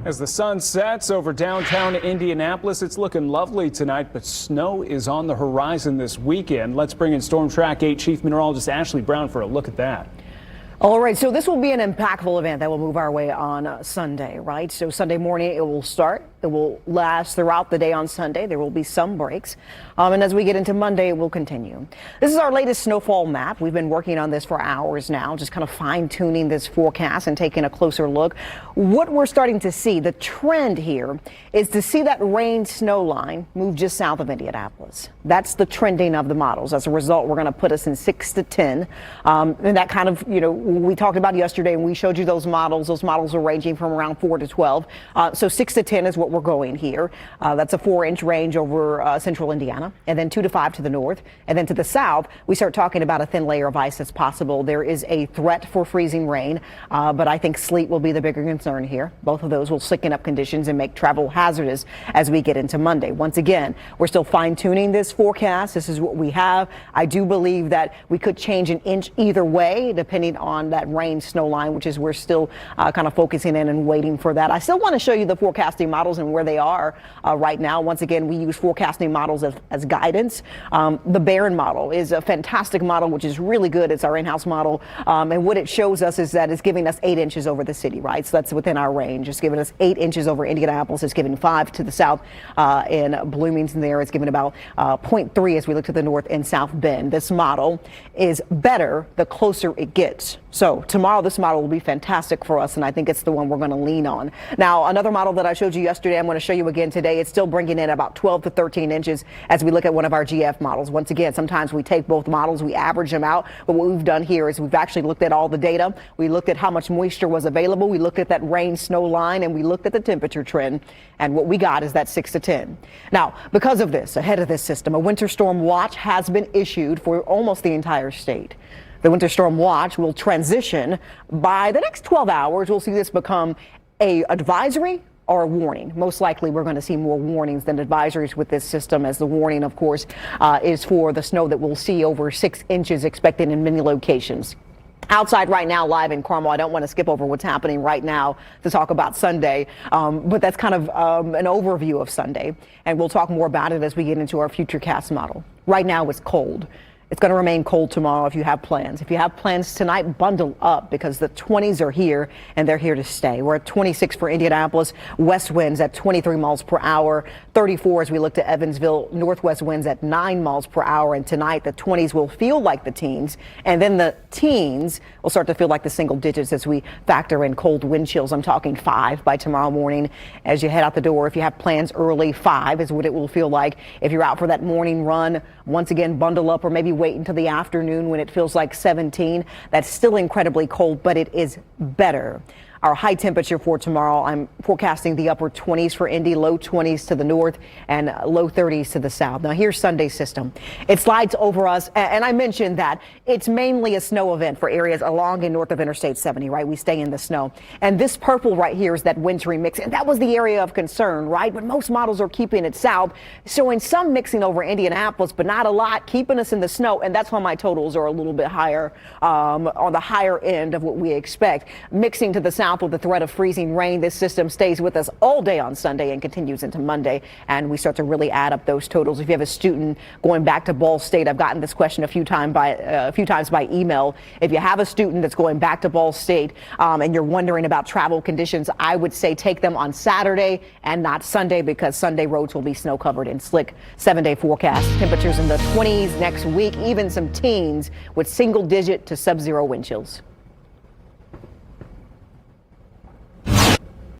As the sun sets over downtown Indianapolis, it's looking lovely tonight, but snow is on the horizon this weekend. Let's bring in Storm Track 8 Chief Meteorologist Ashley Brown for a look at that. All right, so this will be an impactful event that will move our way on Sunday, right? So Sunday morning it will start. It will last throughout the day on Sunday. There will be some breaks. And as we get into Monday, it will continue. This is our latest snowfall map. We've been working on this for hours now, just kind of fine tuning this forecast and taking a closer look. What we're starting to see, the trend here is to see that rain snow line move just south of Indianapolis. That's the trending of the models. As a result, we're going to put us in 6 to 10. And that kind of, we talked about yesterday and we showed you those models. Those models are ranging from around 4 to 12. So 6 to 10 is what we're going here. That's a 4-inch range over central Indiana, and then 2 to 5 to the north. And then to the south, we start talking about a thin layer of ice that's possible. There is a threat for freezing rain, but I think sleet will be the bigger concern here. Both of those will sicken up conditions and make travel hazardous as we get into Monday. Once again, we're still fine tuning this forecast. This is what we have. I do believe that we could change an inch either way, depending on that rain snow line, which is we're still kind of focusing in and waiting for that. I still want to show you the forecasting models and where they are right now. Once again, we use forecasting models as guidance. The Barron model is a fantastic model, which is really good. It's our in-house model. And what it shows us is that it's giving us 8 inches over the city, right? So that's within our range. It's giving us 8 inches over Indianapolis. It's giving 5 to the south in Bloomington there. It's giving about 0.3 as we look to the north in South Bend. This model is better the closer it gets. So tomorrow, this model will be fantastic for us, and I think it's the one we're going to lean on. Now, another model that I showed you yesterday, I'm going to show you again today. It's still bringing in about 12 to 13 inches as we look at one of our GF models. Once again, sometimes we take both models, we average them out, but what we've done here is we've actually looked at all the data. We looked at how much moisture was available. We looked at that rain snow line, and we looked at the temperature trend, and what we got is that 6 to 10. Now, because of this, ahead of this system, a winter storm watch has been issued for almost the entire state. The winter storm watch will transition by the next 12 hours. We'll see this become a advisory or a warning. Most likely we're going to see more warnings than advisories with this system, as the warning, of course, is for the snow that we'll see over 6 inches expected in many locations. Outside right now, live in Carmel, I don't want to skip over what's happening right now to talk about Sunday, but that's kind of an overview of Sunday, and we'll talk more about it as we get into our futurecast model. Right now it's cold. It's going to remain cold tomorrow if you have plans. If you have plans tonight, bundle up because the 20s are here and they're here to stay. We're at 26 for Indianapolis. West winds at 23 miles per hour. 34 as we look to Evansville. Northwest winds at 9 miles per hour. And tonight the 20s will feel like the teens. And then the teens will start to feel like the single digits as we factor in cold wind chills. I'm talking 5 by tomorrow morning as you head out the door. If you have plans early, 5 is what it will feel like. If you're out for that morning run, once again, bundle up or maybe wait until the afternoon when it feels like 17. That's still incredibly cold, but it is better. Our high temperature for tomorrow, I'm forecasting the upper 20s for Indy, low 20s to the north and low 30s to the south. Now here's Sunday's system. It slides over us, and I mentioned that it's mainly a snow event for areas along and north of Interstate 70, right? We stay in the snow. And this purple right here is that wintry mix, and that was the area of concern, right? But most models are keeping it south, showing some mixing over Indianapolis, but not a lot, keeping us in the snow, and that's why my totals are a little bit higher, on the higher end of what we expect. Mixing to the south with the threat of freezing rain, this system stays with us all day on Sunday and continues into Monday, and we start to really add up those totals. If you have a student going back to Ball State, I've gotten this question a few times by email. If you have a student that's going back to Ball State and you're wondering about travel conditions, I would say take them on Saturday and not Sunday, because Sunday roads will be snow covered and slick. 7-day forecast, temperatures in the 20s next week, even some teens with single digit to sub-zero wind chills.